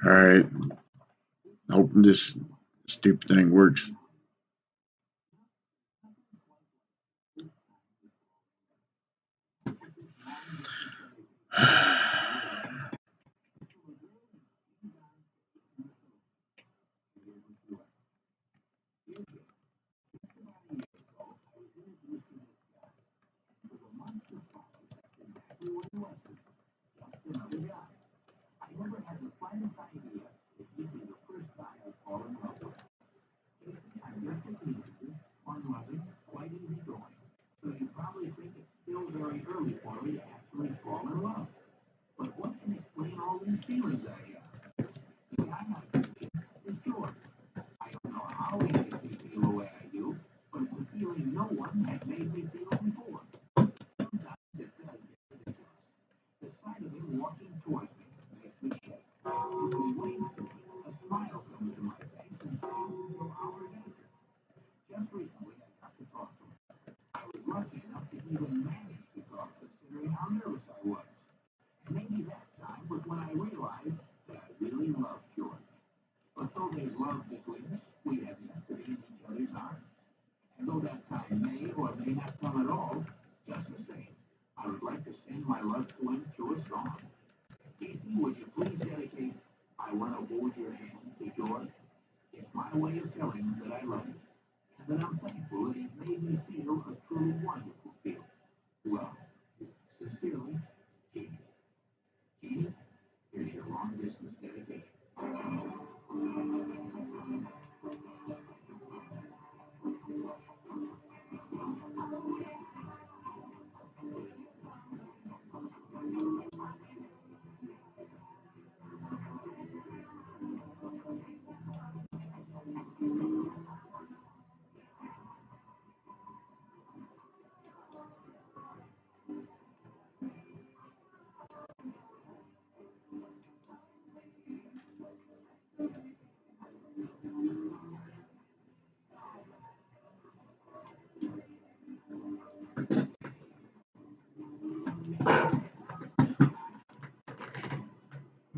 All right. Hoping this stupid thing works.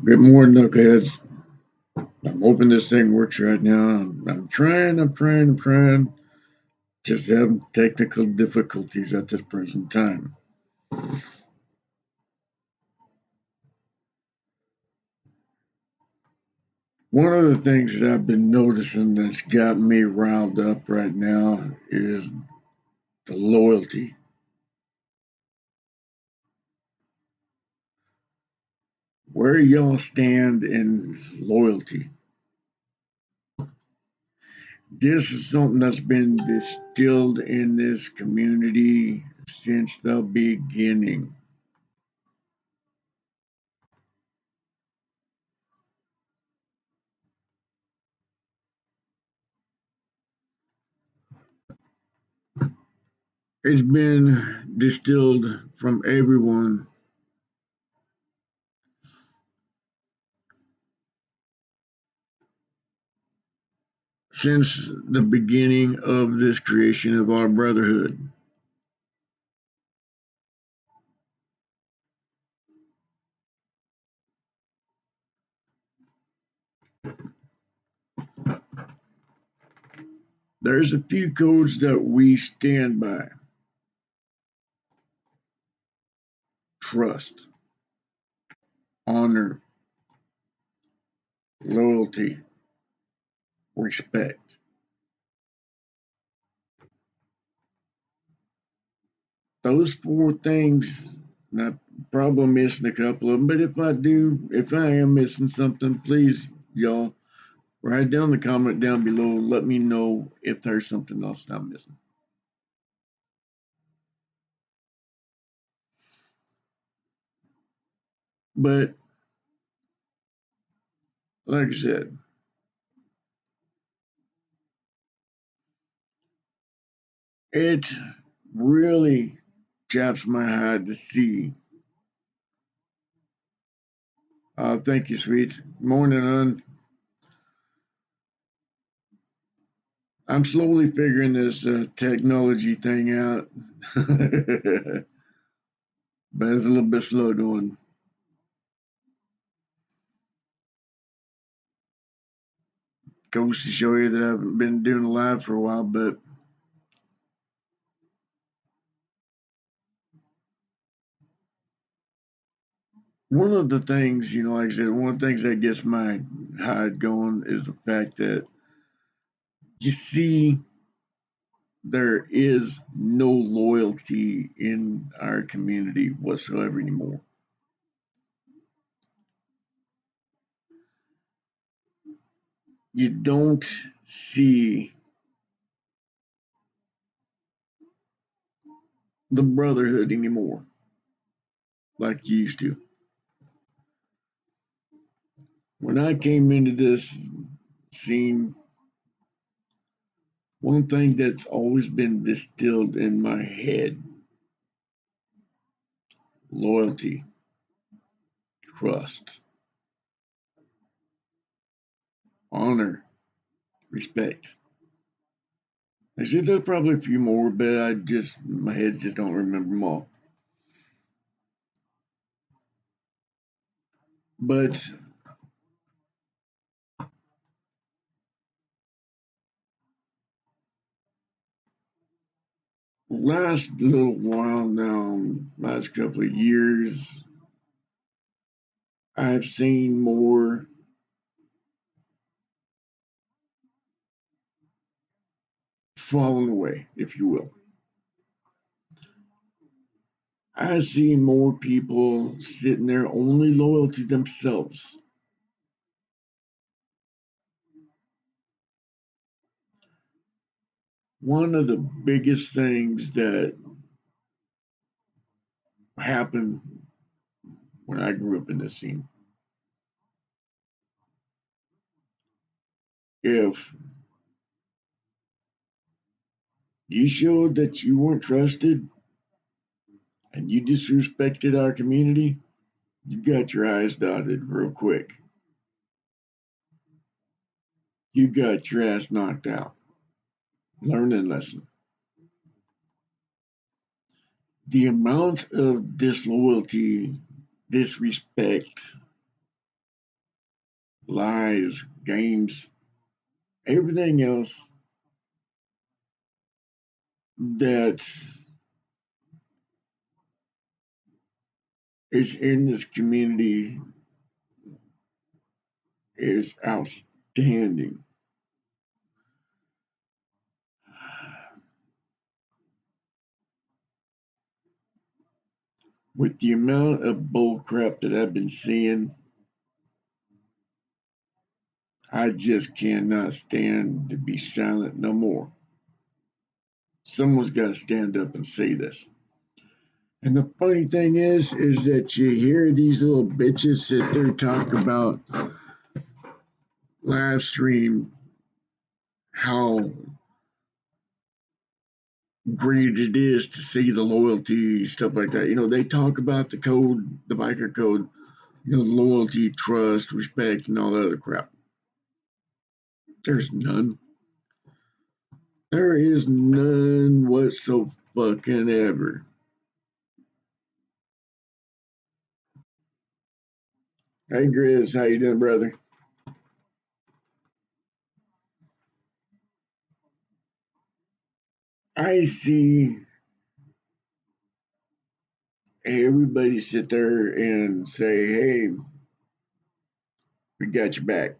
Good morning, knuckleheads. I'm hoping this thing works right now. I'm trying. Just having technical difficulties at this present time. One of the things that I've been noticing that's got me riled up right now is the loyalty. Where y'all stand in loyalty. This is something that's been distilled in this community since the beginning. It's been distilled from everyone since the beginning of this creation of our brotherhood. There's a few codes that we stand by: trust, honor, loyalty, respect. Those four things, not probably missing a couple of them, but if I am missing something, please, y'all, write down the comment down below. Let me know if there's something else that I'm missing. But like I said, it really chaps my hide to see. Thank you, sweet. Morning, on. I'm slowly figuring this technology thing out, but it's a little bit slow going. goes to show you that I haven't been doing live for a while, but one of the things, like I said, one of the things that gets my hide going is the fact that you see there is no loyalty in our community whatsoever anymore. You don't see the brotherhood anymore like you used to. When I came into this scene, one thing that's always been distilled in my head: loyalty, trust, honor, respect. I said there's probably a few more, but my head just don't remember them all. But last little while now, last couple of years, I've seen more falling away, if you will. I see more people sitting there only loyal to themselves. One of the biggest things that happened when I grew up in this scene, if you showed that you weren't trusted and you disrespected our community, you got your eyes dotted real quick. You got your ass knocked out. Learning lesson. The amount of disloyalty, disrespect, lies, games, everything else that is in this community is outstanding. With the amount of bull crap that I've been seeing, I just cannot stand to be silent no more. Someone's got to stand up and say this. And the funny thing is that you hear these little bitches sit there talk about live stream, how great it is to see the loyalty, stuff like that. They talk about the code, the biker code, loyalty, trust, respect, and all that other crap. There's none. There is none whatsoever. Fucking ever. Hey Grizz, how you doing, brother? I see everybody sit there and say, hey, we got your back.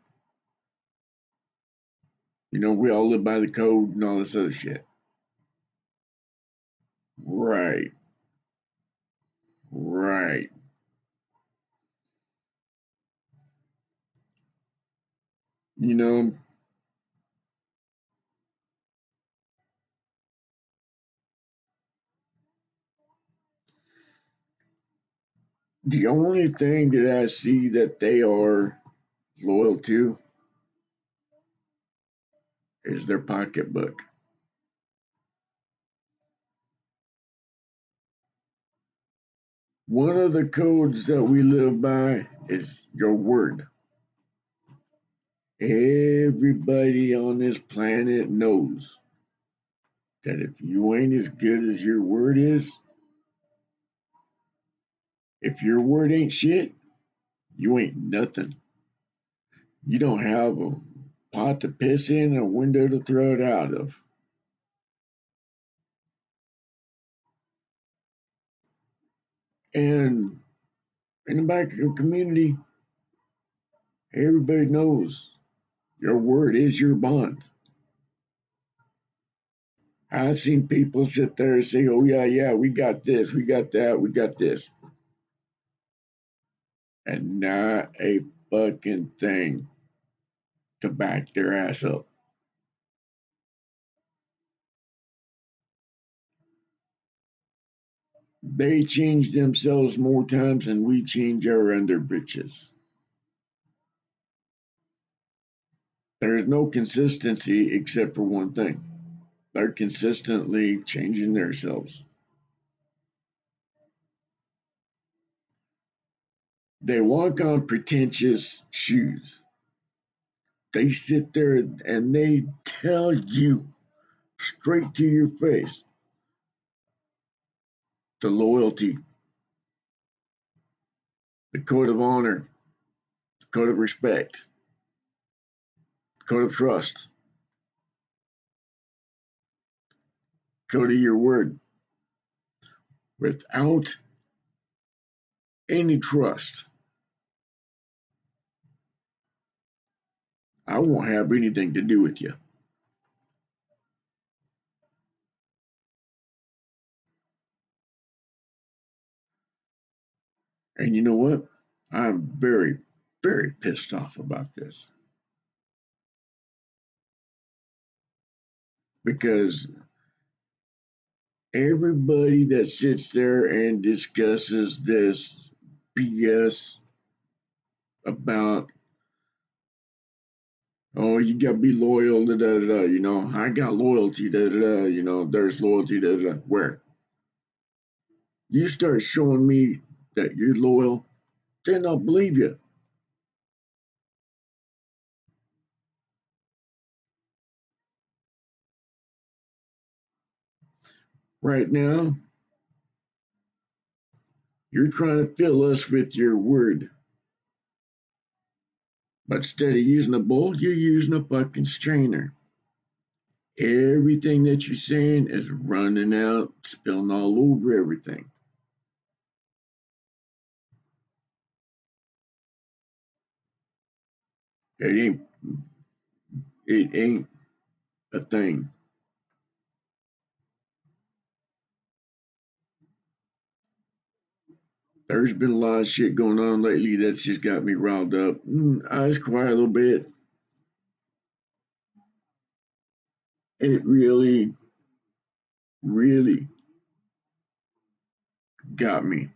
We all live by the code and all this other shit. Right. Right. You know, the only thing that I see that they are loyal to is their pocketbook. One of the codes that we live by is your word. Everybody on this planet knows that if you ain't as good as your word is, if your word ain't shit, you ain't nothing. You don't have a pot to piss in, a window to throw it out of. And in the back of your community, everybody knows your word is your bond. I've seen people sit there and say, oh, yeah, we got this, we got that, we got this. And not a fucking thing to back their ass up. They change themselves more times than we change our underbritches. There's no consistency except for one thing. They're consistently changing themselves. They walk on pretentious shoes. They sit there and they tell you straight to your face the loyalty, the code of honor, the code of respect, the code of trust, code of your word. Without any trust, I won't have anything to do with you. And you know what? I'm very, very pissed off about this because everybody that sits there and discusses this BS about, oh, you got to be loyal, da da da, you know, I got loyalty, da da da, you know, there's loyalty, da da da. Where? You start showing me that you're loyal, then I'll believe you. Right now, you're trying to fill us with your word. But instead of using a bowl, you're using a fucking strainer. Everything that you're saying is running out, spilling all over everything. It ain't it ain't a thing. There's been a lot of shit going on lately that's just got me riled up. I was quiet a little bit. It really, really got me.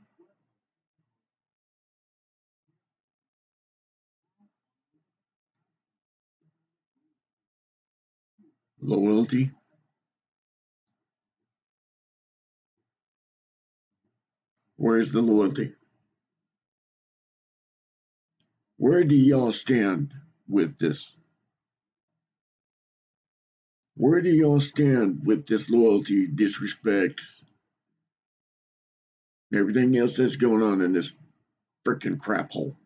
Loyalty. Where's the loyalty? Where do y'all stand with this? Where do y'all stand with this loyalty, disrespect, and everything else that's going on in this freaking crap hole?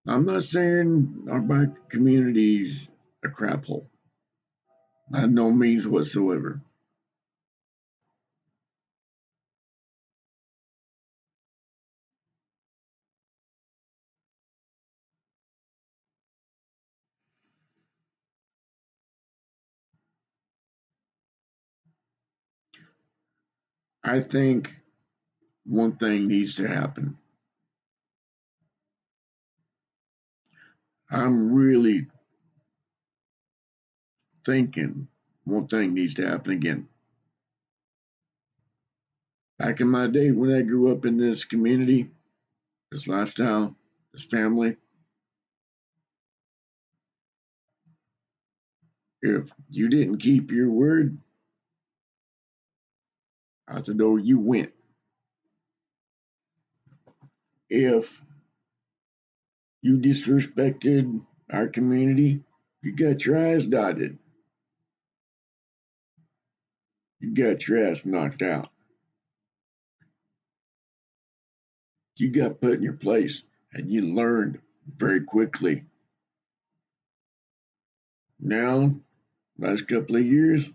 I'm not saying our black community's a crap hole. By no means whatsoever. I think one thing needs to happen. I'm really thinking one thing needs to happen again. Back in my day when I grew up in this community, this lifestyle, this family, if you didn't keep your word, out the door you went. If you disrespected our community, you got your eyes dotted. You got your ass knocked out. You got put in your place and you learned very quickly Now, last couple of years,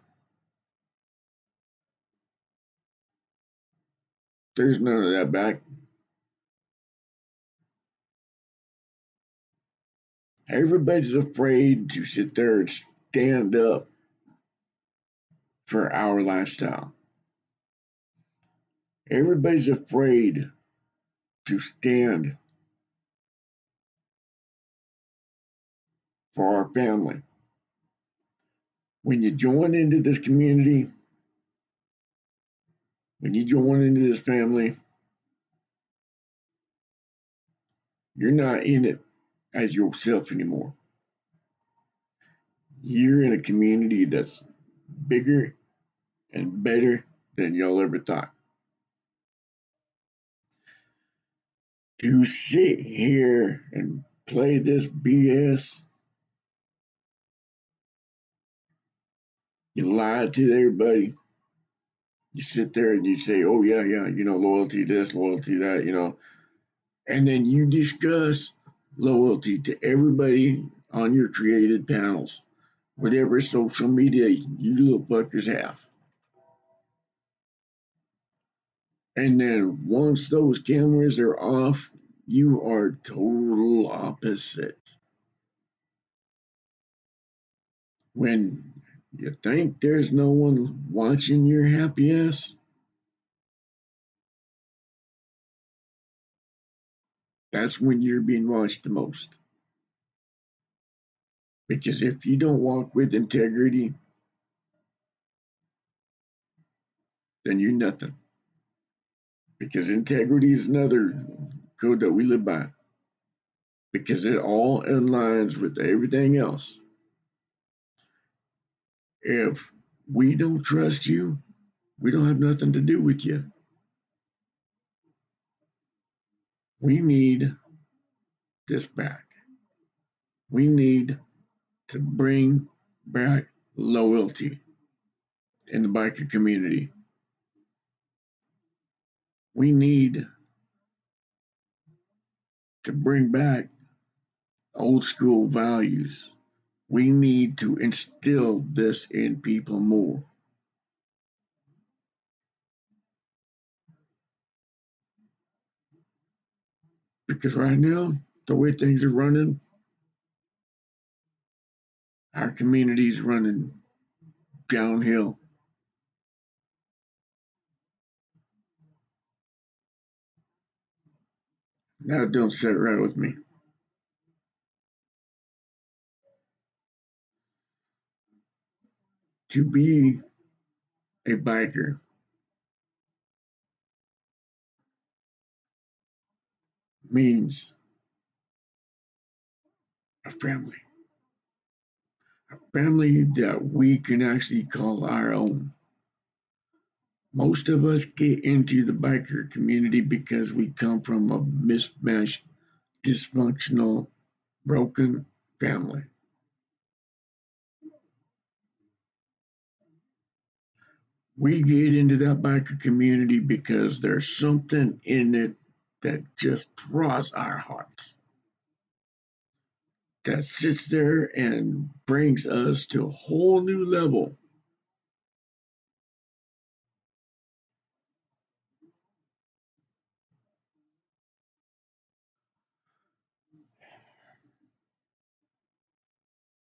there's none of that back. Everybody's afraid to sit there and stand up for our lifestyle. Everybody's afraid to stand for our family. When you join into this community, when you join into this family, you're not in it as yourself anymore. You're in a community that's bigger and better than y'all ever thought. To sit here and play this BS, you lie to everybody. You sit there and you say, oh, yeah, loyalty this, loyalty that, and then you discuss loyalty to everybody on your created panels, whatever social media you little fuckers have. And then once those cameras are off, you are total opposite. When you think there's no one watching your happy ass, that's when you're being watched the most. Because if you don't walk with integrity, then you're nothing. Because integrity is another code that we live by. Because it all aligns with everything else. If we don't trust you, we don't have nothing to do with you. We need this back. We need to bring back loyalty in the biker community. We need to bring back old school values. We need to instill this in people more. Because right now, the way things are running, our community's running downhill. That don't sit right with me. To be a biker means a family. A family that we can actually call our own. Most of us get into the biker community because we come from a mismatched, dysfunctional, broken family. We get into that biker community because there's something in it that just draws our hearts. That sits there and brings us to a whole new level.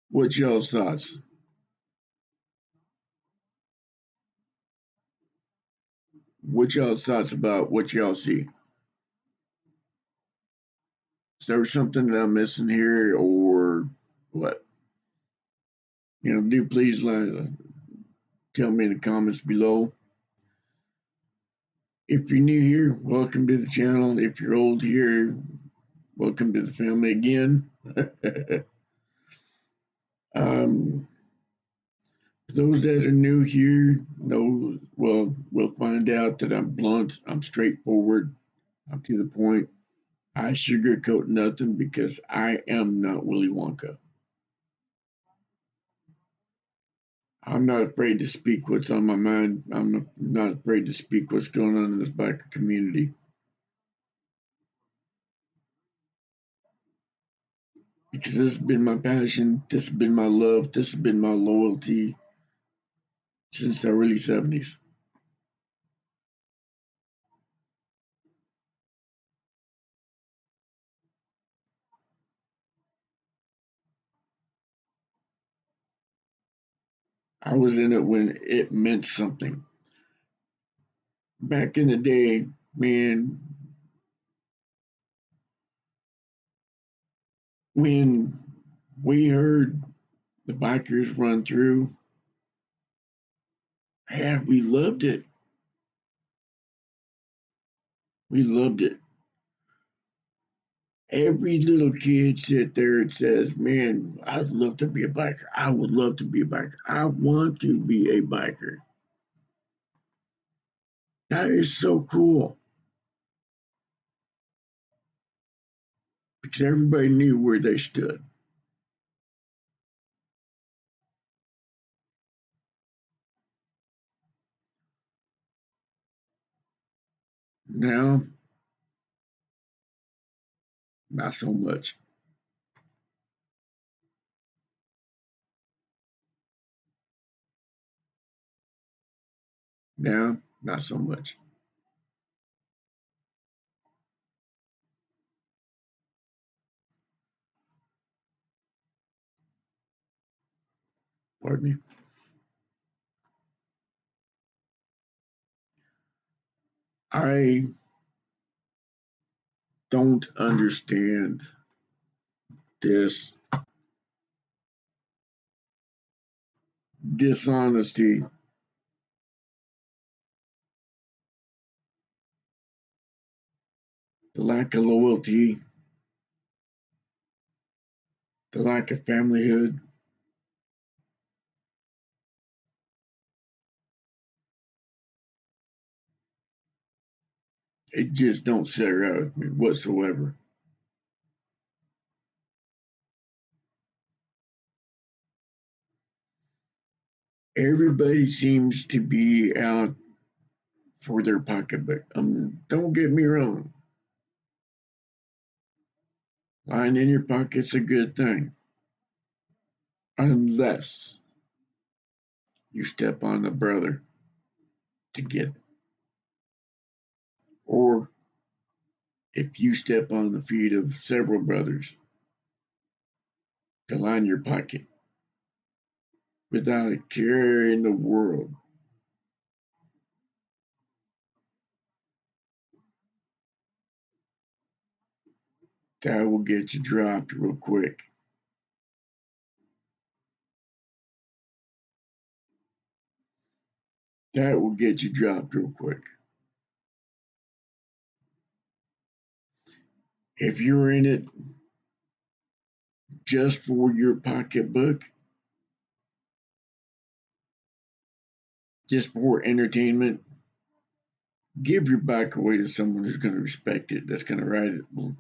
What's y'all's thoughts? What's y'all's thoughts about what y'all see? Is there something that I'm missing here, or what? Do please tell me in the comments below. If you're new here, welcome to the channel. If you're old here, welcome to the family again. um, those that are new here will find out that I'm blunt, I'm straightforward, I'm to the point. I sugarcoat nothing because I am not Willy Wonka. I'm not afraid to speak what's on my mind. I'm not afraid to speak what's going on in this biker community. because this has been my passion, this has been my love, this has been my loyalty since the early 70s. I was in it when it meant something. Back in the day, man, when we heard the bikers run through, man, we loved it. We loved it. Every little kid sit there and says, man, I'd love to be a biker. I would love to be a biker. I want to be a biker. That is so cool because everybody knew where they stood. Now, not so much. Now, not so much. Pardon me. I don't understand this dishonesty, the lack of loyalty, the lack of familyhood. It just don't sit right with me whatsoever. Everybody seems to be out for their pocketbook. Don't get me wrong. Lying in your pocket's a good thing, unless you step on the brother to get it. Or if you step on the feet of several brothers to line your pocket without a care in the world, that will get you dropped real quick. That will get you dropped real quick. If you're in it just for your pocketbook, just for entertainment, give your bike away to someone who's going to respect it, that's going to ride it with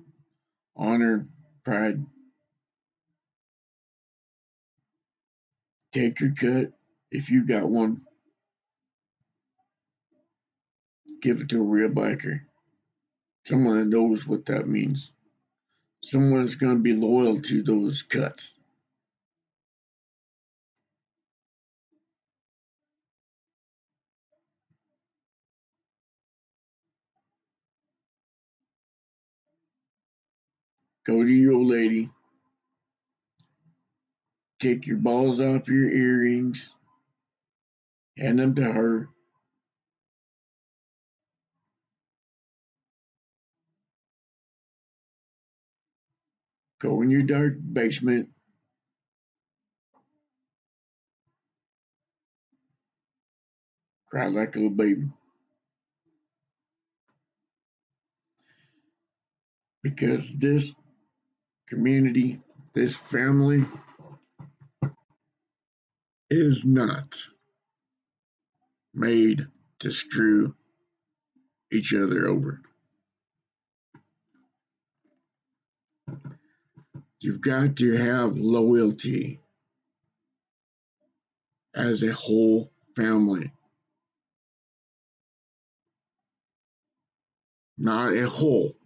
honor, pride. Take your cut. If you got one, give it to a real biker. Someone that knows what that means. Someone that's going to be loyal to those cuts. Go to your old lady, take your balls off your earrings, hand them to her. Go in your dark basement, cry like a little baby. Because this community, this family is not made to screw each other over. You've got to have loyalty as a whole family, not a whole.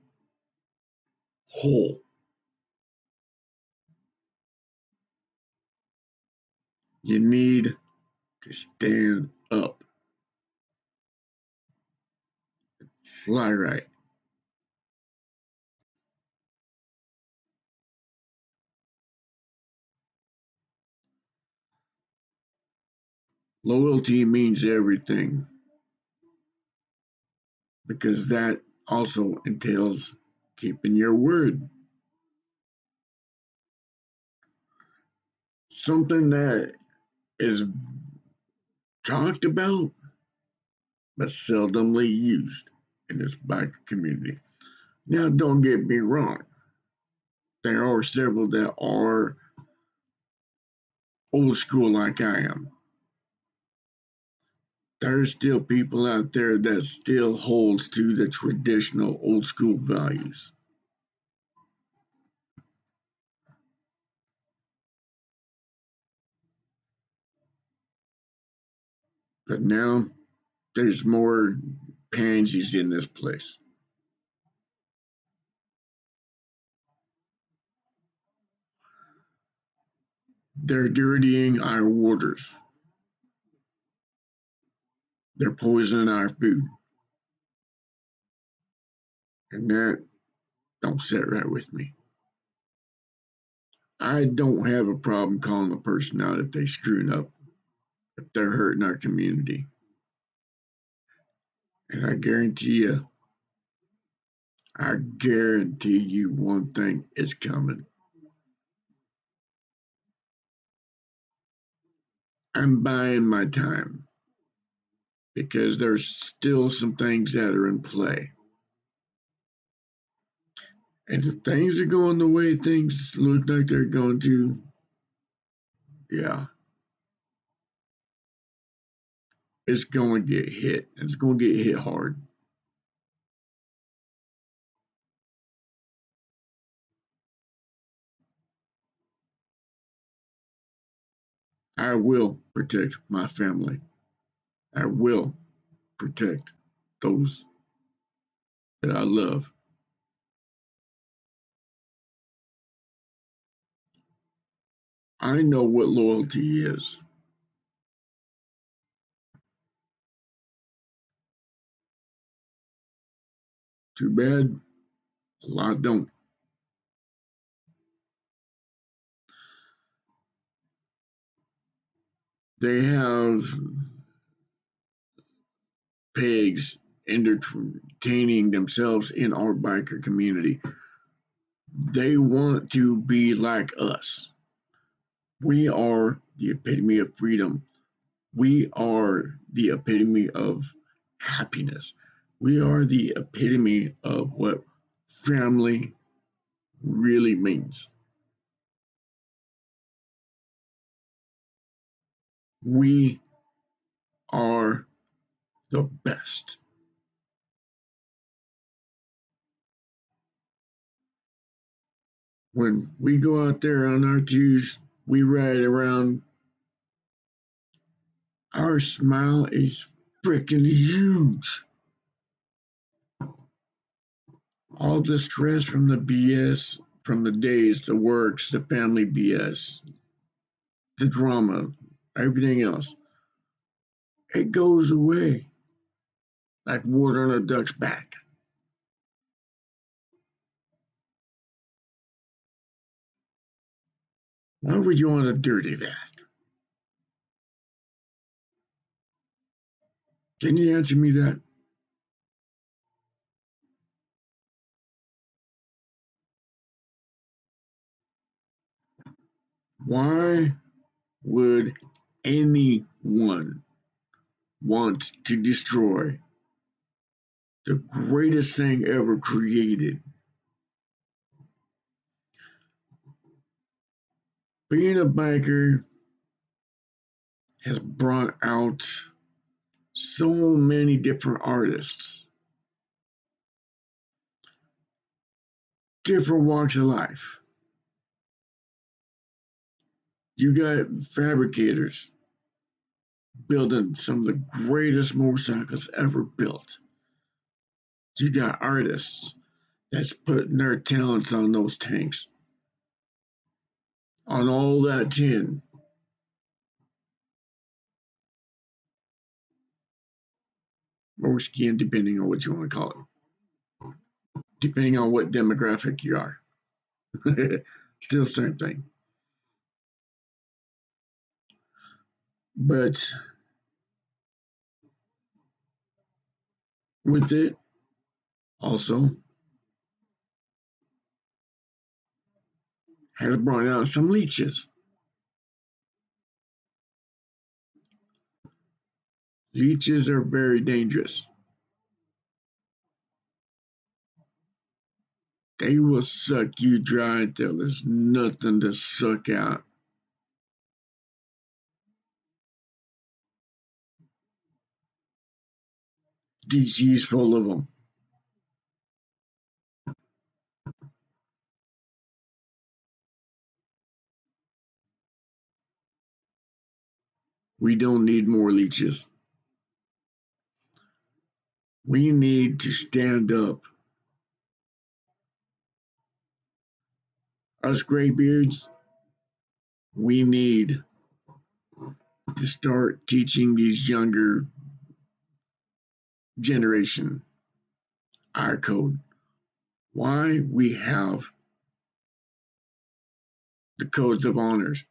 You need to stand up. Fly right. Loyalty means everything because that also entails keeping your word. Something that is talked about but seldomly used in this biker community. Now, don't get me wrong, there are several that are old school like I am. There's still people out there that still holds to the traditional old school values. But now there's more pansies in this place. They're dirtying our waters. They're poisoning our food. And that don't sit right with me. I don't have a problem calling a person out if they screwing up, if they're hurting our community. And I guarantee you one thing is coming. I'm buying my time because there's still some things that are in play. And if things are going the way things look like they're going to, yeah, it's going to get hit. It's going to get hit hard. I will protect my family. I will protect those that I love. I know what loyalty is. Too bad a lot don't. They have pigs entertaining themselves in our biker community. They want to be like us. We are the epitome of freedom. We are the epitome of happiness. We are the epitome of what family really means. We are the best. When we go out there on our twos, we ride around. Our smile is freaking huge. All the stress from the BS, from the days, the works, the family BS, the drama, everything else, it goes away like water on a duck's back. Why would you want to dirty that? Can you answer me that? Why would anyone want to destroy the greatest thing ever created? Being a biker has brought out so many different artists, different walks of life. You got fabricators building some of the greatest motorcycles ever built. You got artists that's putting their talents on those tanks, on all that tin. or skin, depending on what you want to call it, depending on what demographic you are. Still same thing. But with it, also had brought out some leeches. Leeches are very dangerous. They will suck you dry until there's nothing to suck out. DC's full of them. We don't need more leeches. We need to stand up. Us graybeards, we need to start teaching these younger generation our code. Why we have the codes of honors,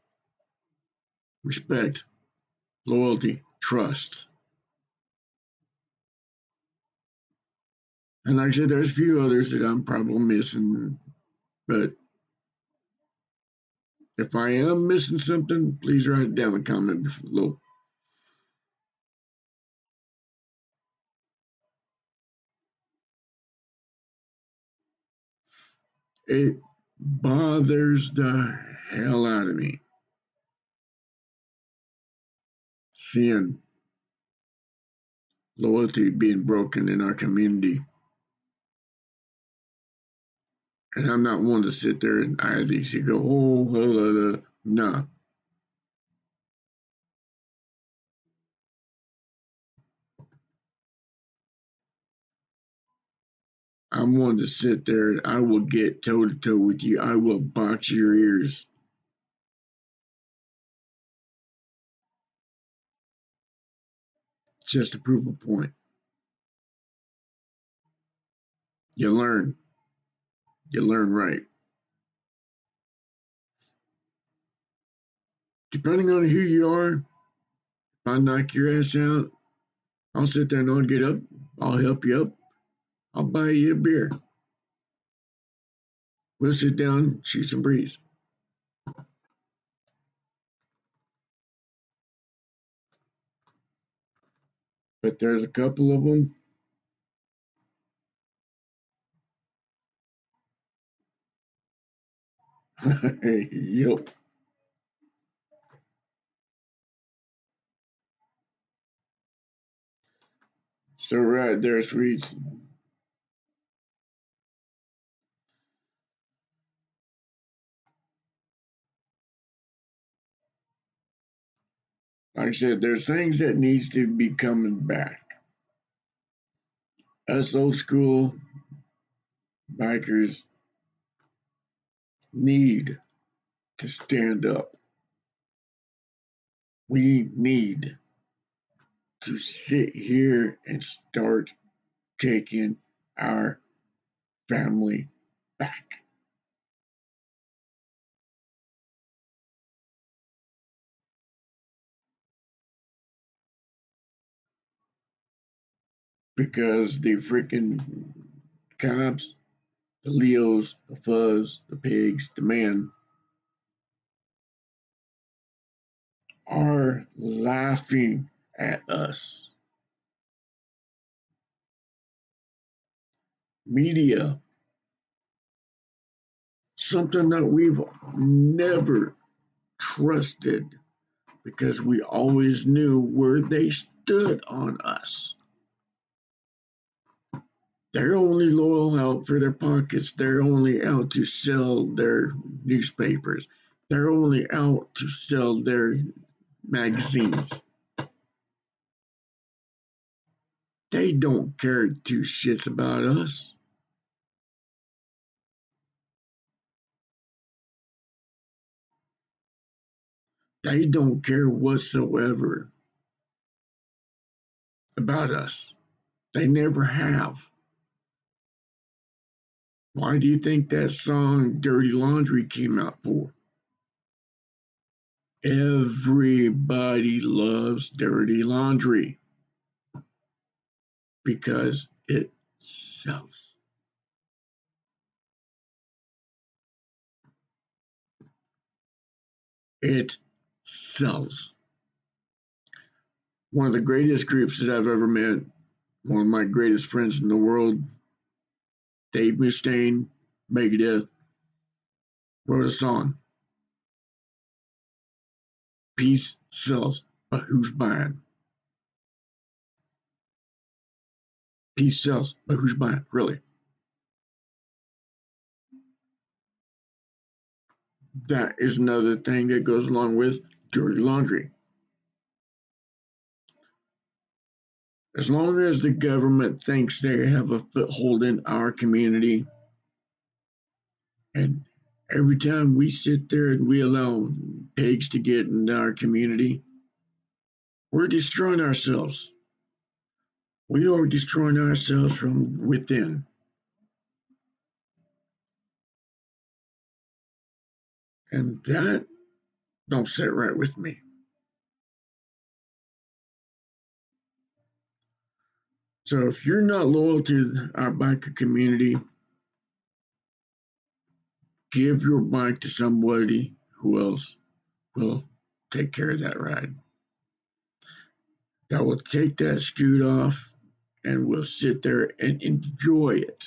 respect, loyalty, trust. And like I said, there's a few others that I'm probably missing, but if I am missing something, please write it down in the comment below. It bothers the hell out of me seeing loyalty being broken in our community. And I'm not one to sit there and either go, oh, no. I'm one to sit there and I will get toe to toe with you. I will box your ears. Just to prove a point. You learn. You learn right. Depending on who you are, if I knock your ass out, I'll sit there and I'll get up. I'll help you up. I'll buy you a beer. We'll sit down, shoot some breeze. But there's a couple of them. Yep. So right there, sweets. Like I said, there's things that needs to be coming back. Us old school bikers need to stand up. We need to sit here and start taking our family back. Because the freaking cops, the Leos, the Fuzz, the pigs, the men are laughing at us. Media, something that we've never trusted because we always knew where they stood on us. They're only loyal out for their pockets. They're only out to sell their newspapers. They're only out to sell their magazines. They don't care two shits about us. They don't care whatsoever about us. They never have. Why do you think that song Dirty Laundry came out for? Everybody loves dirty laundry because it sells. It sells. One of the greatest groups that I've ever met, one of my greatest friends in the world, Dave Mustaine, Megadeth, wrote a song. Peace sells, but who's buying? Peace sells, but who's buying? Really? That is another thing that goes along with dirty laundry. As long as the government thinks they have a foothold in our community, and every time we sit there and we allow pigs to get into our community, we're destroying ourselves. We are destroying ourselves from within. And that don't sit right with me. So if you're not loyal to our biker community, give your bike to somebody who else will take care of that ride. That will take that scoot off and will sit there and enjoy it.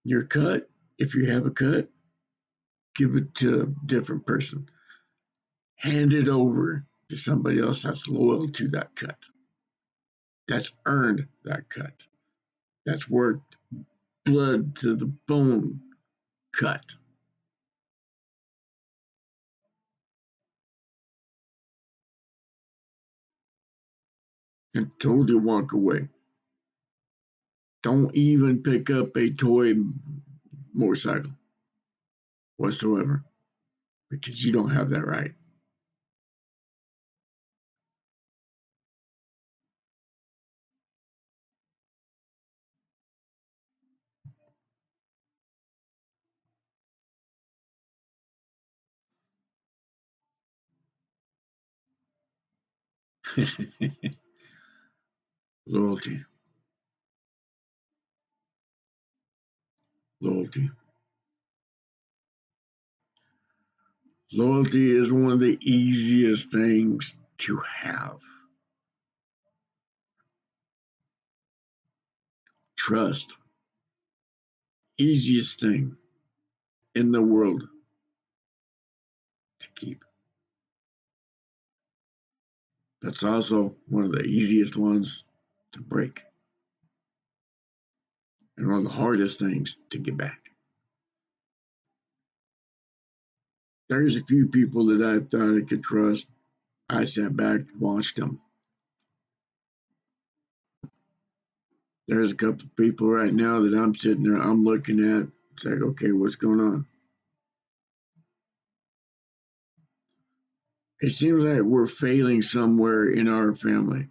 Your cut, if you have a cut, give it to a different person. Hand it over to somebody else that's loyal to that cut. That's earned that cut. That's worked blood to the bone cut. And totally walk away. Don't even pick up a toy motorcycle whatsoever because you don't have that right. Loyalty. Loyalty. Loyalty is one of the easiest things to have. Trust. Easiest thing in the world to keep. That's also one of the easiest ones to break. And one of the hardest things to get back. There's a few people that I thought I could trust. I sat back and watched them. There's a couple of people right now that I'm sitting there, I'm looking at. It's like, okay, what's going on? It seems like we're failing somewhere in our family.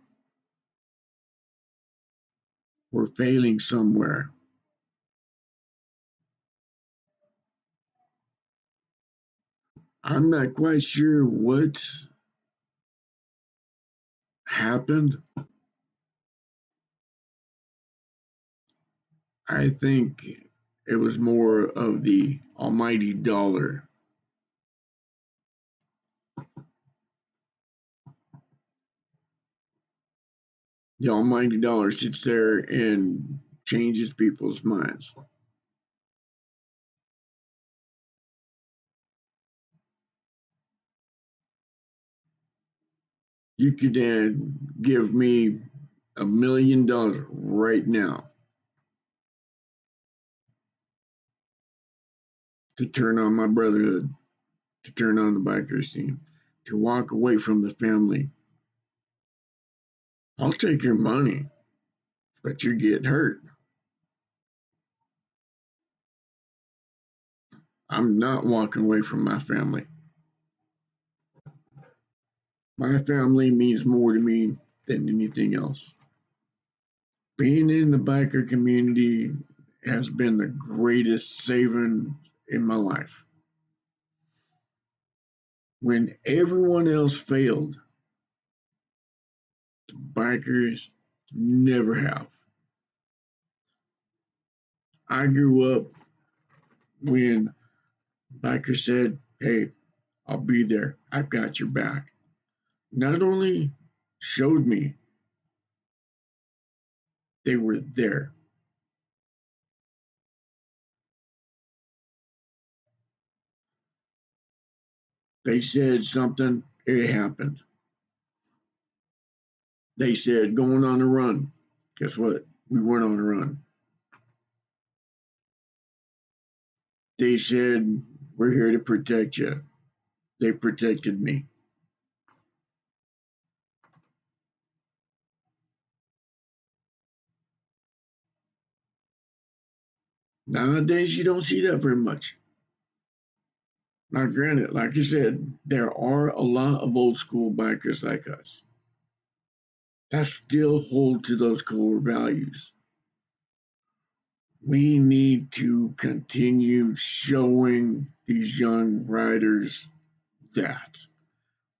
We're failing somewhere. I'm not quite sure what happened. I think it was more of the almighty dollar. The almighty dollar sits there and changes people's minds. You could give me $1 million right now to turn on my brotherhood, to turn on the biker scene, to walk away from the family. I'll take your money, but you get hurt. I'm not walking away from my family. My family means more to me than anything else. Being in the biker community has been the greatest saving in my life. When everyone else failed, bikers never have. I grew up when bikers said, "Hey, I'll be there. I've got your back." Not only showed me they were there, they said something, it happened. They said going on a run. Guess what? We weren't on a run. They said, "We're here to protect you." They protected me. Nowadays, you don't see that very much. Now, granted, like I said, there are a lot of old school bikers like us that still hold to those core values. We need to continue showing these young riders that.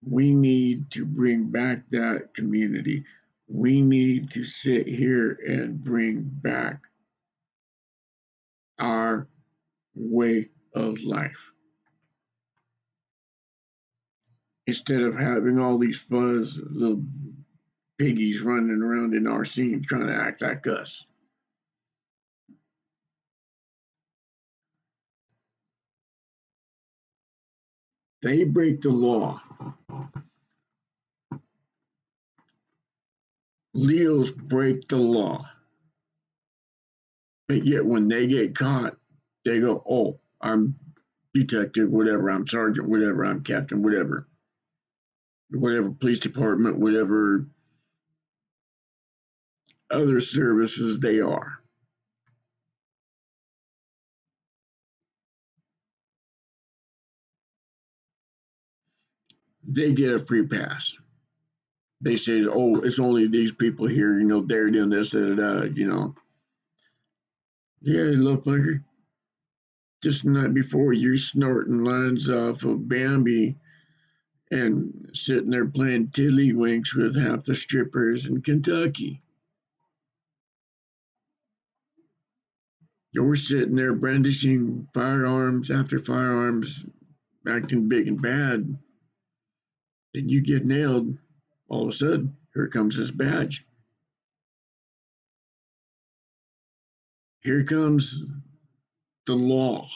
We need to bring back that community. We need to sit here and bring back our way of life. Instead of having all these fuzz little piggies running around in our scene trying to act like us. They break the law. Leos break the law. But yet when they get caught, they go, "Oh, I'm detective, whatever, I'm sergeant, whatever, I'm captain, whatever police department, whatever other services they are." They get a free pass. They say, "Oh, it's only these people here, they're doing this, da, da, da. Yeah, little fucker. Just the night before, you're snorting lines off of Bambi and sitting there playing tiddlywinks with half the strippers in Kentucky. You're sitting there brandishing firearms after firearms, acting big and bad. Then you get nailed. All of a sudden, here comes this badge. Here comes the law.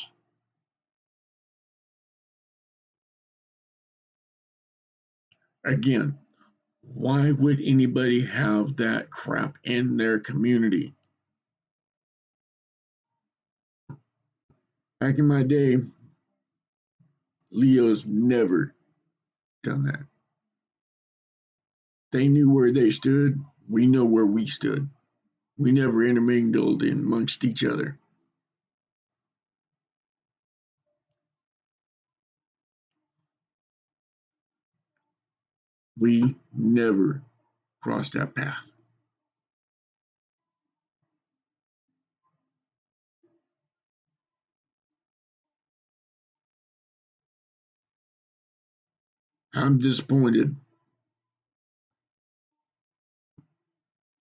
Again, why would anybody have that crap in their community? Back in my day, Leo's never done that. They knew where they stood. We know where we stood. We never intermingled amongst each other. We never crossed that path. I'm disappointed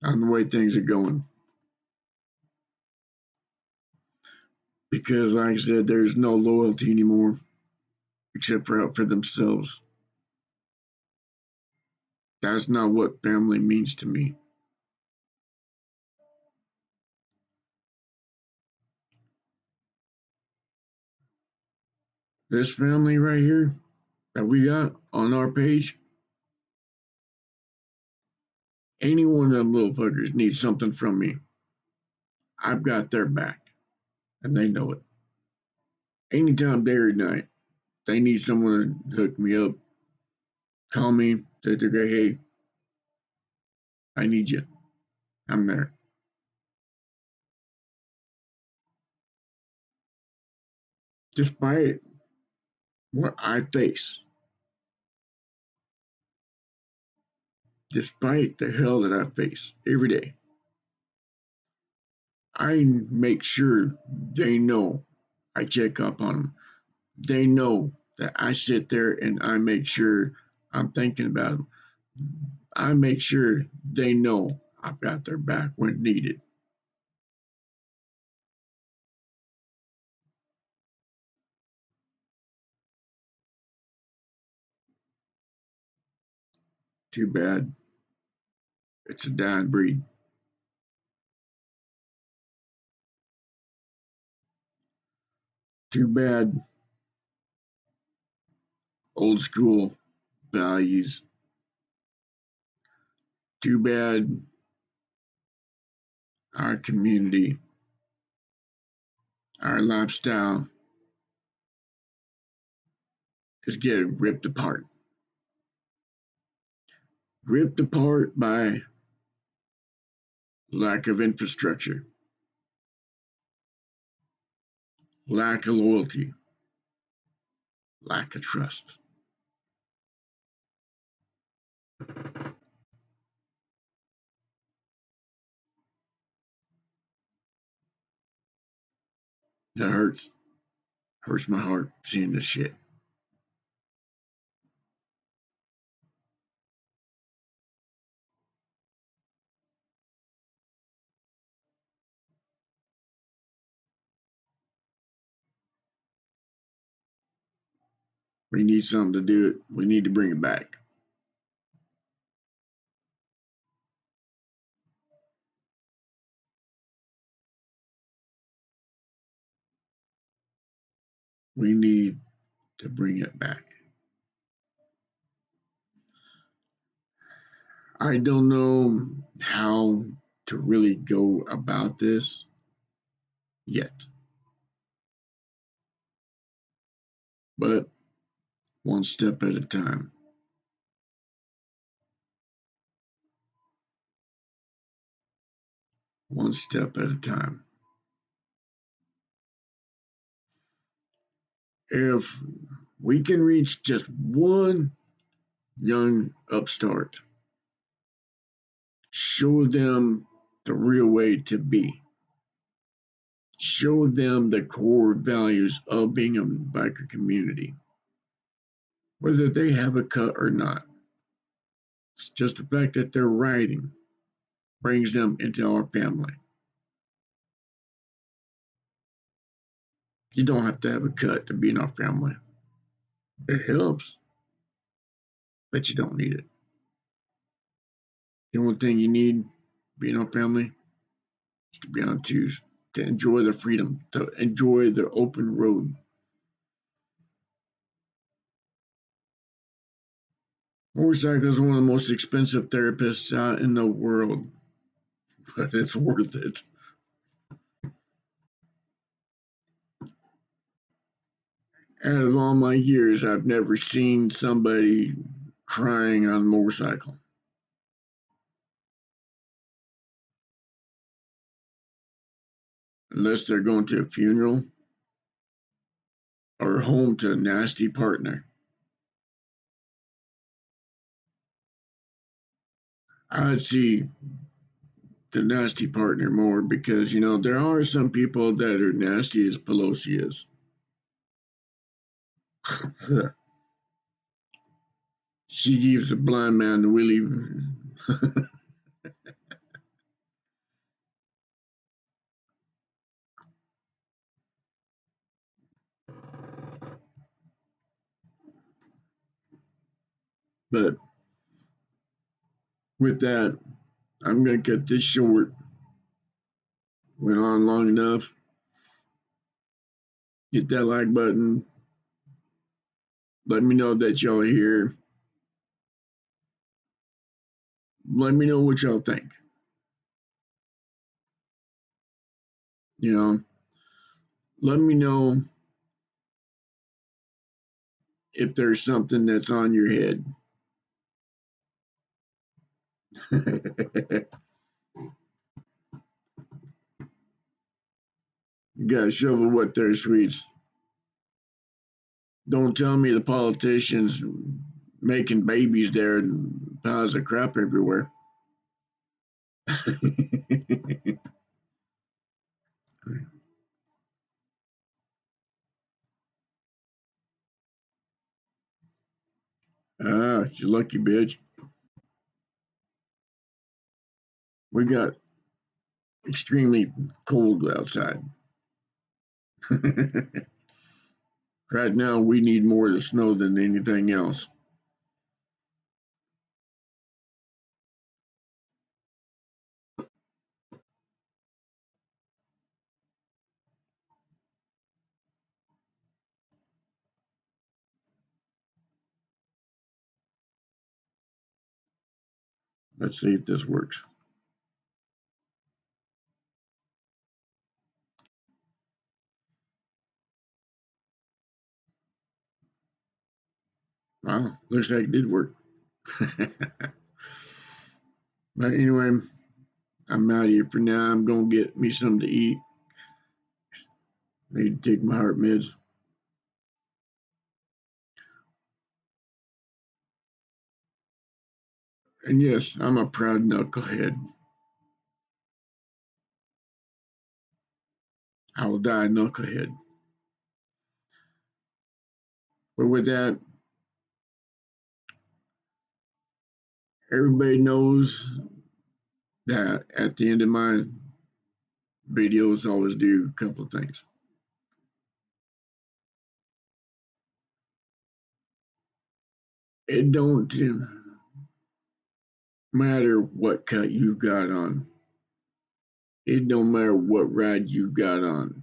on the way things are going because, like I said, there's no loyalty anymore except for out for themselves. That's not what family means to me. This family right here that we got on our page, any one of them little fuckers needs something from me. I've got their back, and they know it. Anytime, day or night, they need someone to hook me up, call me, say to go, "Hey, I need you. I'm there." Despite what I face, despite the hell that I face every day, I make sure they know I check up on them. They know that I sit there and I make sure I'm thinking about them. I make sure they know I've got their back when needed. Too bad it's a dying breed. Too bad old school values. Too bad our community, our lifestyle is getting ripped apart. Ripped apart by lack of infrastructure, lack of loyalty, lack of trust. That hurts. Hurts my heart seeing this shit. We need something to do it. We need to bring it back. We need to bring it back. I don't know how to really go about this yet, but one step at a time. One step at a time. If we can reach just one young upstart, show them the real way to be, show them the core values of being a biker community, whether they have a cut or not. It's just the fact that they're riding brings them into our family. You don't have to have a cut to be in our family. It helps, but you don't need it. The only thing you need being our family is to be on twos, to enjoy the freedom, to enjoy the open road. Motorcycles are one of the most expensive therapists out in the world, but it's worth it. Out of all my years, I've never seen somebody crying on a motorcycle. Unless they're going to a funeral or home to a nasty partner. I'd see the nasty partner more because, there are some people that are nasty as Pelosi is. She gives a blind man the willy. But with that, I'm going to cut this short. Went on long enough. Hit that like button. Let me know that y'all are here. Let me know what y'all think. You know, let me know if there's something that's on your head. You got to shovel what there, sweets. Don't tell me the politicians making babies there and piles of crap everywhere. You lucky bitch. We got extremely cold outside. Right now, we need more of the snow than anything else. Let's see if this works. Wow, looks like it did work. But anyway, I'm out of here for now. I'm gonna get me something to eat. Need to take my heart meds. And yes, I'm a proud knucklehead. I will die a knucklehead. But with that, everybody knows that at the end of my videos, I always do a couple of things. It don't matter what cut you got on. It don't matter what ride you got on.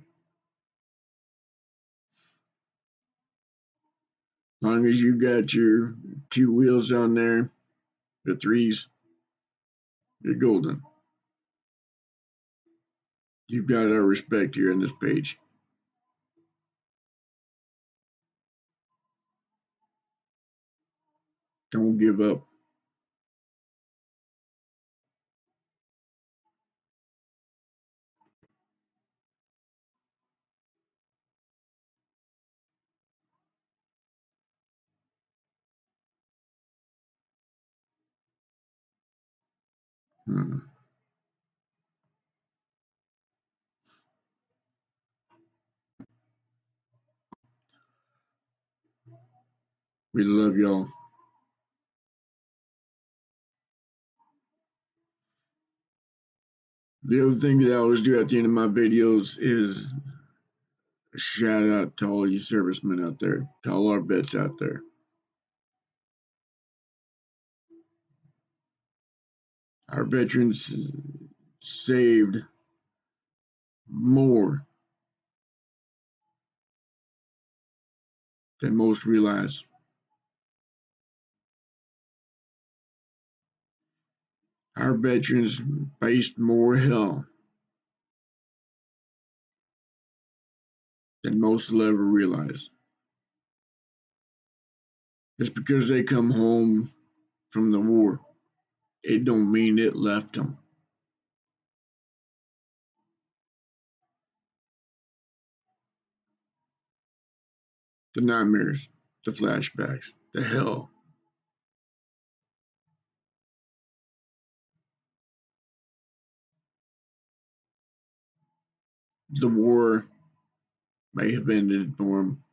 As long as you got your two wheels on there, the threes, you're golden. You've got our respect here on this page. Don't give up. Hmm. We love y'all. The other thing that I always do at the end of my videos is a shout out to all you servicemen out there, to all our vets out there. Our veterans saved more than most realize. Our veterans faced more hell than most will ever realize. Just because they come home from the war, it don't mean it left them. The nightmares, the flashbacks, the hell. The war may have ended for them,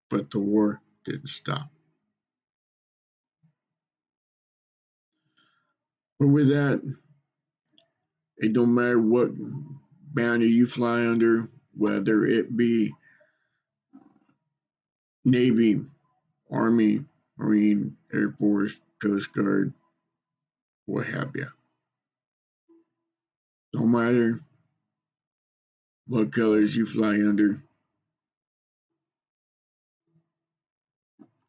but the war didn't stop. But with that, it don't matter what banner you fly under, whether it be Navy, Army, Marine, Air Force, Coast Guard, what have you. Don't matter what colors you fly under.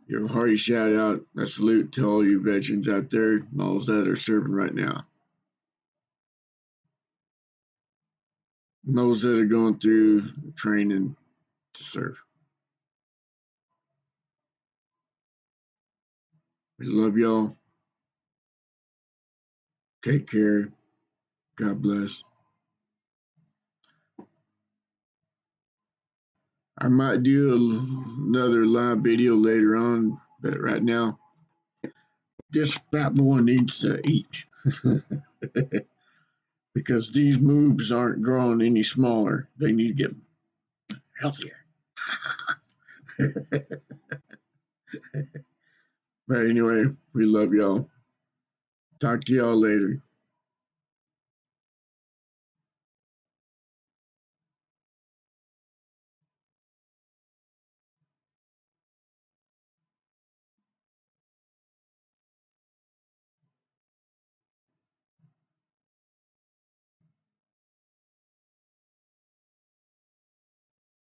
Give a hearty shout out, a salute to all you veterans out there, and all that are serving right now. And those that are going through training to serve. We love y'all. Take care. God bless. I might do another live video later on, but right now, this fat boy needs to eat. Because these moves aren't growing any smaller. They need to get healthier. But anyway, we love y'all. Talk to y'all later.